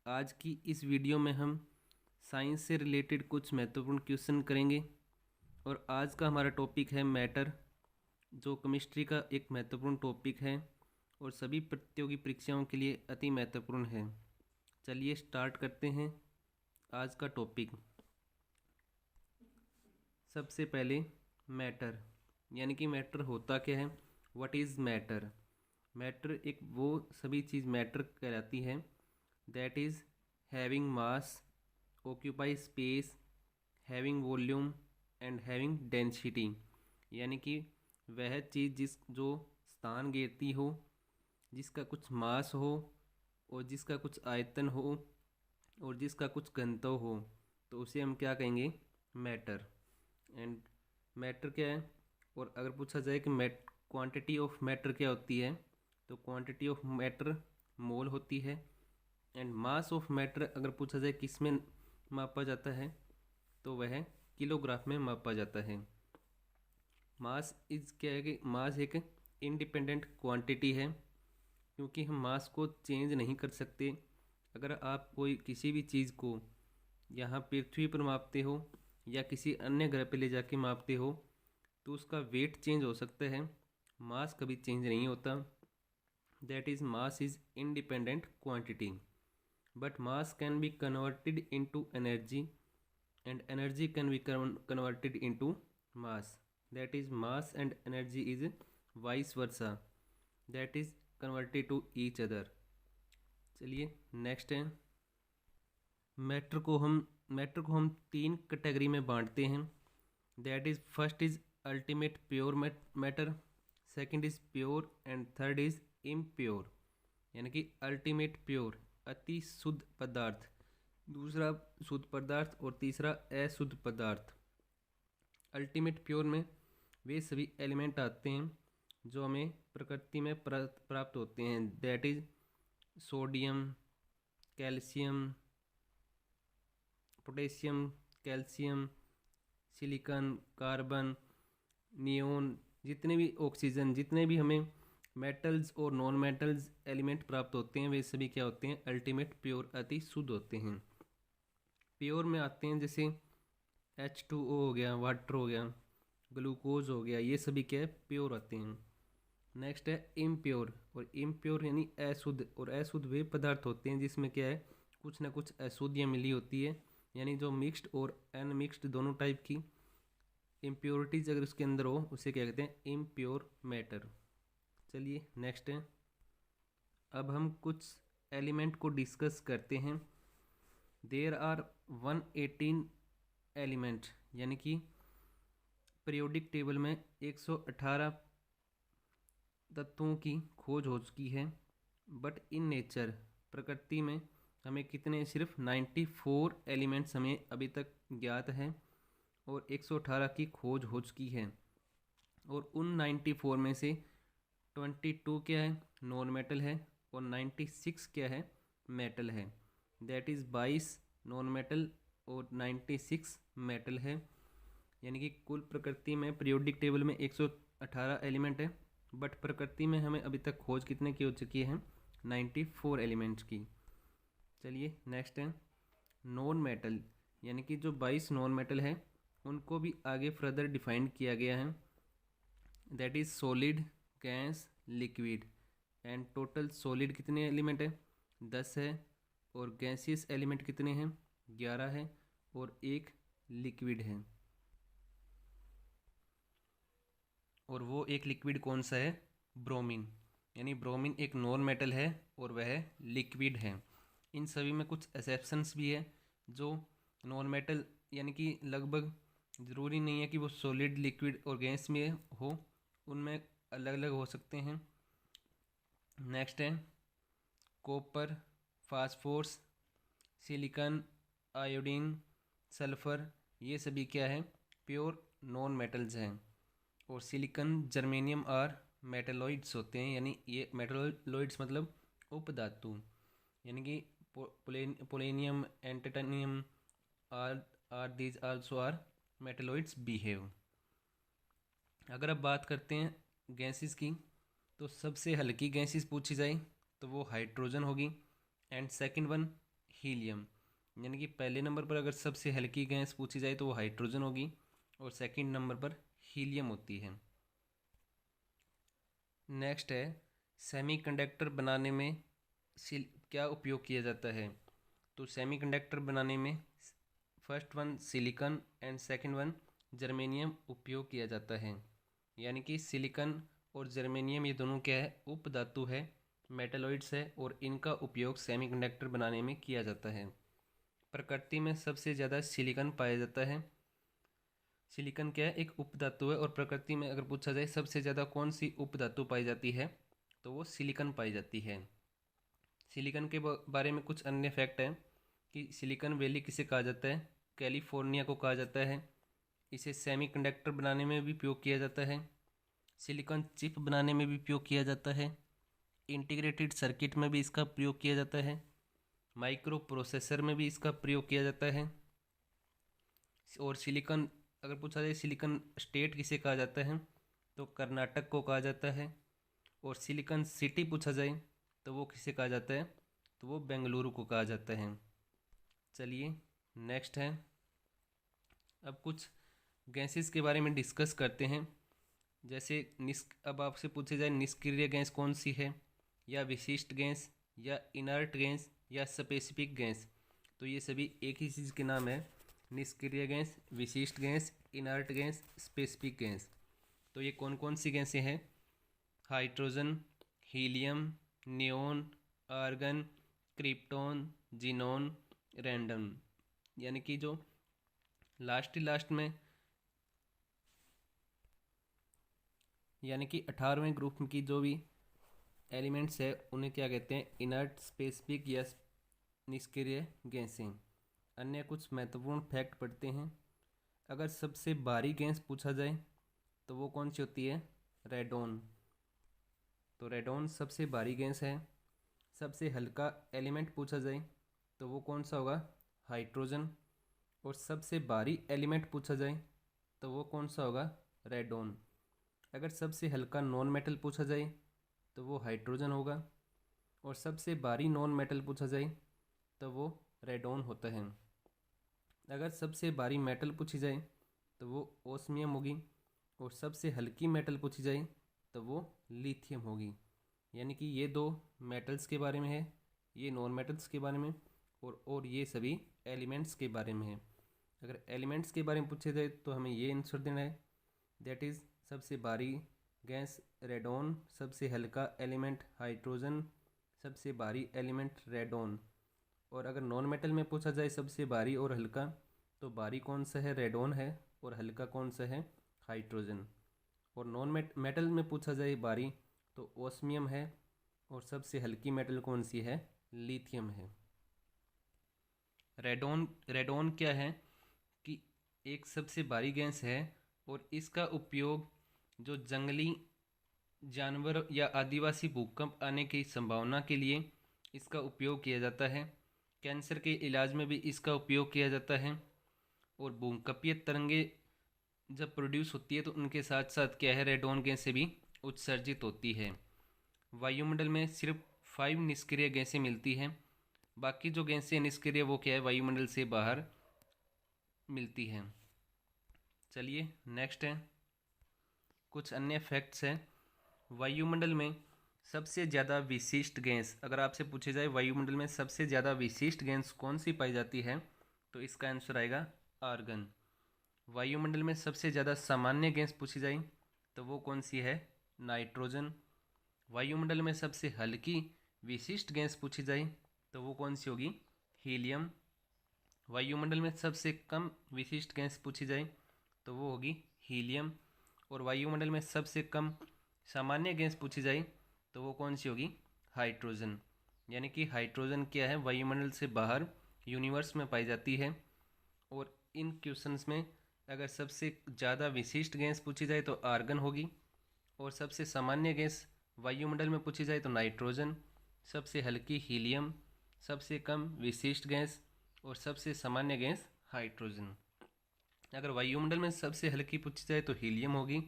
आज की इस वीडियो में हम साइंस से रिलेटेड कुछ महत्वपूर्ण क्वेश्चन करेंगे। और आज का हमारा टॉपिक है मैटर, जो केमिस्ट्री का एक महत्वपूर्ण टॉपिक है और सभी प्रतियोगी परीक्षाओं के लिए अति महत्वपूर्ण है। चलिए स्टार्ट करते हैं आज का टॉपिक। सबसे पहले मैटर, यानी कि मैटर होता क्या है। What is matter? मैटर एक वो सभी चीज़ मैटर कहलाती है that is having mass, occupy space, having volume and having density. यानी कि वह चीज़ जो स्थान घेरती हो, जिसका कुछ मास हो और जिसका कुछ आयतन हो और जिसका कुछ घनत्व हो, तो उसे हम क्या कहेंगे? मैटर। एंड मैटर क्या है? और अगर पूछा जाए कि क्वांटिटी ऑफ मैटर क्या होती है, तो क्वांटिटी ऑफ मैटर मोल होती है। एंड मास ऑफ मैटर अगर पूछा जाए किस में मापा जाता है, तो वह किलोग्राफ में मापा जाता है। मास इज क्या है कि मास एक इंडिपेंडेंट क्वांटिटी है, क्योंकि हम मास को चेंज नहीं कर सकते। अगर आप कोई किसी भी चीज़ को यहाँ पृथ्वी पर मापते हो या किसी अन्य ग्रह पर ले जाके मापते हो, तो उसका वेट चेंज हो सकता है, मास कभी चेंज नहीं होता। That is mass is independent quantity, but mass can be converted into energy and energy can be converted into mass. That is, mass and energy is vice versa, that is converted to each other. चलिए next है matter को हम तीन category में बांटते हैं। That is first is ultimate pure matter, second is pure and third is impure. यानी कि अल्टीमेट प्योर अति शुद्ध पदार्थ, दूसरा शुद्ध पदार्थ और तीसरा अशुद्ध पदार्थ। अल्टीमेट प्योर में वे सभी एलिमेंट आते हैं जो हमें प्रकृति में प्राप्त होते हैं। That is sodium, calcium, potassium, calcium, silicon, carbon, neon, जितने भी ऑक्सीजन, जितने भी हमें मेटल्स और नॉन मेटल्स एलिमेंट प्राप्त होते हैं, वे सभी क्या होते हैं? अल्टीमेट प्योर अति शुद्ध होते हैं। प्योर में आते हैं जैसे H2O हो गया, वाटर हो गया, ग्लूकोज हो गया, ये सभी क्या है? प्योर आते हैं। नेक्स्ट है इम्प्योर, और इम्प्योर यानी अशुद्ध। और अशुद्ध वे पदार्थ होते हैं जिसमें क्या है? कुछ ना कुछ अशुद्धियाँ मिली होती है, यानी जो मिक्स्ड और अनमिक्स्ड दोनों टाइप की इम्प्योरिटीज अगर उसके अंदर हो, उसे क्या कहते हैं? Impure matter. चलिए नेक्स्ट है, अब हम कुछ एलिमेंट को डिस्कस करते हैं। देयर आर 118 एलिमेंट, यानी कि पीरियोडिक टेबल में 118 तत्वों की खोज हो चुकी है। बट इन नेचर, प्रकृति में हमें कितने? सिर्फ 94 एलिमेंट्स हमें अभी तक ज्ञात हैं और 118 की खोज हो चुकी है। और उन 94 में से 22 क्या है? नॉन मेटल है और 96 क्या है? मेटल है। दैट इज़ 22 नॉन मेटल और 96 मेटल है। यानी कि कुल प्रकृति में पीरियोडिक टेबल में 118 एलिमेंट है, बट प्रकृति में हमें अभी तक खोज कितने की हो चुकी है? 94 एलिमेंट्स की। चलिए नेक्स्ट है नॉन मेटल, यानी कि जो 22 नॉन मेटल है उनको भी आगे फर्दर डिफाइन किया गया है। That is solid, gas, liquid. And total solid कितने एलिमेंट है? 10 है। और गैसियस एलिमेंट कितने हैं? 11 है। और एक लिक्विड है। और वो एक लिक्विड कौन सा है? ब्रोमीन। यानी ब्रोमीन एक नॉन मेटल है और वह लिक्विड है। इन सभी में कुछ एक्सेप्शंस भी है जो नॉन मेटल, यानी कि लगभग ज़रूरी नहीं है कि वो सॉलिड, लिक्विड और गैस में हो, उनमें अलग अलग हो सकते हैं। नेक्स्ट है copper, phosphorus, silicon, iodine, sulphur, ये सभी क्या है? प्योर नॉन मेटल्स हैं। और सिलिकॉन, जर्मेनियम आर मेटलॉइड्स होते हैं, यानी ये मेटलॉइड्स मतलब उपधातु, यानी कि polonium and titanium are these also are metalloids behave. अगर अब बात करते हैं गैसेस की, तो सबसे हल्की गैसेस पूछी जाए तो वो हाइड्रोजन होगी। And second one helium. यानी कि पहले नंबर पर अगर सबसे हल्की गैस पूछी जाए तो वो हाइड्रोजन होगी और सेकंड नंबर पर हीलियम होती है। नेक्स्ट है सेमीकंडक्टर बनाने में क्या उपयोग किया जाता है। तो सेमीकंडक्टर बनाने में first one silicon and second one germanium उपयोग किया जाता है। यानी कि सिलिकॉन और जर्मेनियम ये दोनों क्या है, उपधातु है, मेटलॉइड्स है, और इनका उपयोग सेमीकंडक्टर बनाने में किया जाता है। प्रकृति में सबसे ज़्यादा सिलिकॉन पाया जाता है। सिलिकॉन क्या है, एक उपधातु है, और प्रकृति में अगर पूछा जाए सबसे ज़्यादा कौन सी उपधातु पाई जाती है तो वो सिलिकॉन पाई जाती है। सिलिकॉन के बारे में कुछ अन्य फैक्ट है कि सिलिकॉन वैली किसे कहा जाता है, कैलिफोर्निया को कहा जाता है। इसे सेमीकंडक्टर बनाने में भी उपयोग किया जाता है, सिलिकॉन चिप बनाने में भी उपयोग किया जाता है, इंटीग्रेटेड सर्किट में भी इसका प्रयोग किया जाता है, माइक्रो प्रोसेसर में भी इसका प्रयोग किया जाता है। और सिलिकॉन अगर पूछा जाए सिलिकॉन स्टेट किसे कहा जाता है तो कर्नाटक को कहा जाता है। और सिलिकॉन सिटी पूछा जाए तो वो किसे कहा जाता है तो वो बेंगलुरु को कहा जाता है। चलिए नेक्स्ट है, अब कुछ गैसेस के बारे में डिस्कस करते हैं। जैसे अब आपसे पूछे जाए निष्क्रिय गैस कौन सी है, या विशिष्ट गैस, या इनर्ट गैस, या स्पेसिफिक गैस, तो ये सभी एक ही चीज़ के नाम है, निष्क्रिय गैस, विशिष्ट gas, inert gas, specific gas. तो ये कौन कौन सी गैसें हैं, hydrogen, helium, neon, argon, krypton, xenon, radon. यानी कि जो लास्ट में यानी कि 18वें ग्रुप की जो भी एलिमेंट्स है उन्हें क्या कहते हैं, इनर्ट, स्पेसिफिक या निष्क्रिय गैसें। अन्य कुछ महत्वपूर्ण फैक्ट पढ़ते हैं। अगर सबसे भारी गैस पूछा जाए तो वो कौन सी होती है, रेडोन। तो रेडोन सबसे भारी गैस है। सबसे हल्का एलिमेंट पूछा जाए तो वो कौन सा होगा, हाइड्रोजन। और सबसे भारी एलिमेंट पूछा जाए तो वो कौन सा होगा, रेडोन। अगर सबसे हल्का नॉन मेटल पूछा जाए तो वो हाइड्रोजन होगा। और सबसे भारी नॉन मेटल पूछा जाए तो वो रेडोन होता है। अगर सबसे भारी मेटल पूछी जाए तो वो ओस्मियम होगी। और सबसे हल्की मेटल पूछी जाए तो वो लिथियम होगी। यानी कि ये दो मेटल्स के बारे में है, ये नॉन मेटल्स के बारे में, और ये सभी एलिमेंट्स के बारे में है। अगर एलिमेंट्स के बारे में पूछे जाए तो हमें ये आंसर देना है, दैट इज़ सबसे भारी गैस रेडोन, सबसे हल्का एलिमेंट हाइड्रोजन, सबसे भारी एलिमेंट रेडोन। और अगर नॉन मेटल में पूछा जाए सबसे भारी और हल्का, तो भारी कौन सा है, रेडोन है, और हल्का कौन सा है, हाइड्रोजन। और नॉन मेटल में पूछा जाए भारी तो ओस्मियम है, और सबसे हल्की मेटल कौन सी है, लिथियम है। रेडोन क्या है कि एक सबसे भारी गैस है, और इसका उपयोग जो जंगली जानवर या आदिवासी भूकंप आने की संभावना के लिए इसका उपयोग किया जाता है। कैंसर के इलाज में भी इसका उपयोग किया जाता है। और भूकंपीय तरंगे जब प्रोड्यूस होती है तो उनके साथ साथ क्या है, रेडोन गैसें भी उत्सर्जित होती है। वायुमंडल में सिर्फ 5 निष्क्रिय गैसें मिलती हैं, बाकी जो गैसें निष्क्रिय वो क्या है, वायुमंडल से बाहर मिलती हैं। चलिए नेक्स्ट है, कुछ अन्य फैक्ट्स हैं। वायुमंडल में सबसे ज़्यादा विशिष्ट गैस, अगर आपसे पूछे जाए वायुमंडल में सबसे ज़्यादा विशिष्ट गैस कौन सी पाई जाती है तो इसका आंसर आएगा आर्गन। वायुमंडल में सबसे ज़्यादा सामान्य गैस पूछी जाए तो वो कौन सी है, नाइट्रोजन। वायुमंडल में सबसे हल्की विशिष्ट गैस पूछी जाए तो वो कौन सी होगी, हीलियम। वायुमंडल में सबसे कम विशिष्ट गैस पूछी जाए तो वो होगी हीलियम। और वायुमंडल में सबसे कम सामान्य गैस पूछी जाए तो वो कौन सी होगी, हाइड्रोजन। यानी कि हाइड्रोजन क्या है, वायुमंडल से बाहर यूनिवर्स में पाई जाती है। और इन क्वेश्चंस में अगर सबसे ज़्यादा विशिष्ट गैस पूछी जाए तो आर्गन होगी, और सबसे सामान्य गैस वायुमंडल में पूछी जाए तो नाइट्रोजन, सबसे हल्की हीलियम, सबसे कम विशिष्ट गैस, और सबसे सामान्य गैस हाइड्रोजन। अगर वायुमंडल में सबसे हल्की पूछी जाए तो हीलियम होगी,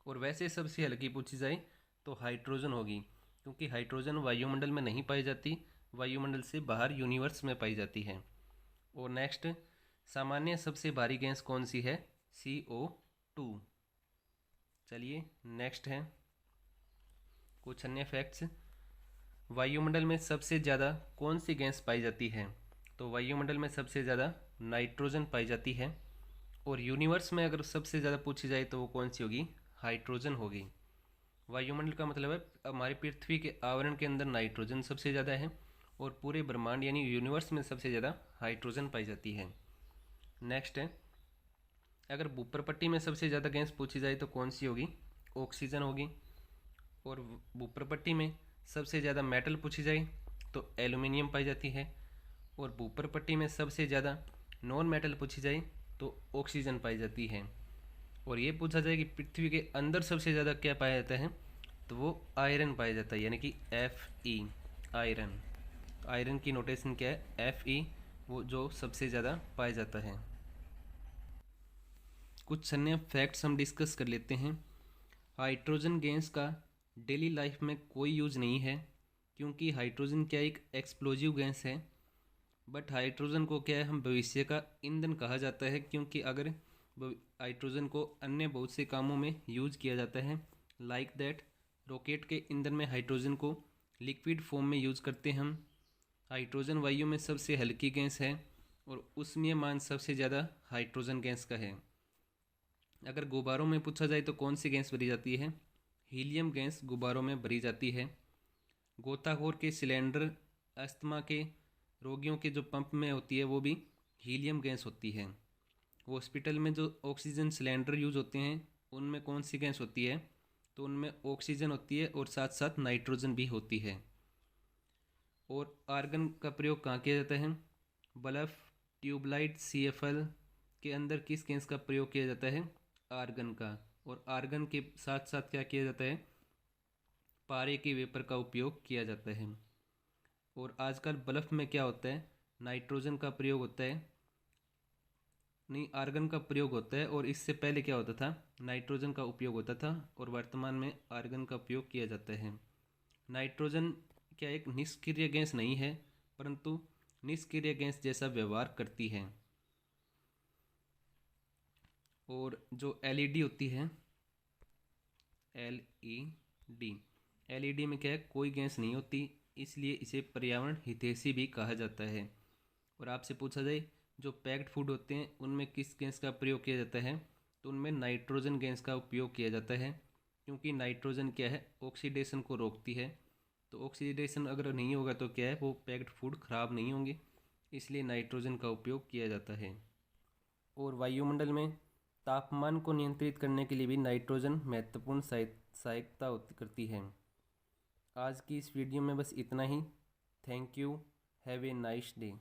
और वैसे सबसे हल्की पूछी जाए तो हाइड्रोजन होगी, क्योंकि हाइड्रोजन वायुमंडल में नहीं पाई जाती, वायुमंडल से बाहर यूनिवर्स में पाई जाती है। और नेक्स्ट, सामान्य सबसे भारी गैस कौन सी है? CO2। चलिए नेक्स्ट है कुछ अन्य फैक्ट्स। वायुमंडल में सबसे ज़्यादा कौन सी गैस पाई जाती है? तो वायुमंडल में सबसे ज़्यादा नाइट्रोजन पाई जाती है। और यूनिवर्स में अगर सबसे ज़्यादा पूछी जाए तो वो कौन सी होगी? हाइड्रोजन होगी। वायुमंडल का मतलब है हमारी पृथ्वी के आवरण के अंदर नाइट्रोजन सबसे ज़्यादा है और पूरे ब्रह्मांड यानी यूनिवर्स में सबसे ज़्यादा हाइड्रोजन पाई जाती है। नेक्स्ट है, अगर भूप्रपट्टी में सबसे ज़्यादा गैस पूछी जाए तो कौन सी होगी? ऑक्सीजन होगी। और भूप्रपट्टी में सबसे ज़्यादा मेटल पूछी जाए तो एल्यूमिनियम पाई जाती है। और भूप्रपट्टी में सबसे ज़्यादा नॉन मेटल पूछी जाए तो ऑक्सीजन पाई जाती है। और ये पूछा जाए कि पृथ्वी के अंदर सबसे ज़्यादा क्या पाया जाता है तो वो आयरन पाया जाता है, यानी कि Fe, आयरन। आयरन की नोटेशन क्या है? Fe, वो जो सबसे ज़्यादा पाया जाता है। कुछ अन्य फैक्ट्स हम डिस्कस कर लेते हैं। हाइड्रोजन गैस का डेली लाइफ में कोई यूज़ नहीं है, क्योंकि हाइड्रोजन क्या एक एक्सप्लोजिव गैस है। बट हाइड्रोजन को क्या है, हम भविष्य का ईंधन कहा जाता है, क्योंकि अगर हाइड्रोजन को अन्य बहुत से कामों में यूज किया जाता है। लाइक दैट, रॉकेट के ईंधन में हाइड्रोजन को लिक्विड फॉर्म में यूज करते हैं हम। हाइड्रोजन वायु में सबसे हल्की गैस है और उसमें मान सबसे ज़्यादा हाइड्रोजन गैस का है। अगर गुब्बारों में पूछा जाए तो कौन सी गैस भरी जाती है? हीलियम गैस गुब्बारों में भरी जाती है। गोताखोर के सिलेंडर, अस्थमा के रोगियों के जो पंप में होती है वो भी हीलियम गैस होती है। हॉस्पिटल में जो ऑक्सीजन सिलेंडर यूज होते हैं उनमें कौन सी गैस होती है? तो उनमें ऑक्सीजन होती है और साथ साथ नाइट्रोजन भी होती है। और आर्गन का प्रयोग कहाँ किया जाता है? बल्ब, ट्यूबलाइट, CFL के अंदर किस गैस का प्रयोग किया जाता है? आर्गन का। और आर्गन के साथ साथ क्या किया जाता है? पारे के वेपर का उपयोग किया जाता है। और आजकल बल्ब में क्या होता है? नाइट्रोजन का प्रयोग होता है, नहीं आर्गन का प्रयोग होता है। और इससे पहले क्या होता था? नाइट्रोजन का उपयोग होता था और वर्तमान में आर्गन का उपयोग किया जाता है। नाइट्रोजन क्या एक निष्क्रिय गैस नहीं है, परंतु निष्क्रिय गैस जैसा व्यवहार करती है। और जो LED होती है, LED में क्या है, कोई गैस नहीं होती, इसलिए इसे पर्यावरण हितैषी भी कहा जाता है। और आपसे पूछा जाए जो पैक्ड फूड होते हैं उनमें किस गैस का प्रयोग किया जाता है? तो उनमें नाइट्रोजन गैस का उपयोग किया जाता है, क्योंकि नाइट्रोजन क्या है, ऑक्सीडेशन को रोकती है। तो ऑक्सीडेशन अगर नहीं होगा तो क्या है, वो पैक्ड फूड खराब नहीं होंगे, इसलिए नाइट्रोजन का उपयोग किया जाता है। और वायुमंडल में तापमान को नियंत्रित करने के लिए भी नाइट्रोजन महत्वपूर्ण सहायता करती है। आज की इस वीडियो में बस इतना ही। Thank you. Have a nice day.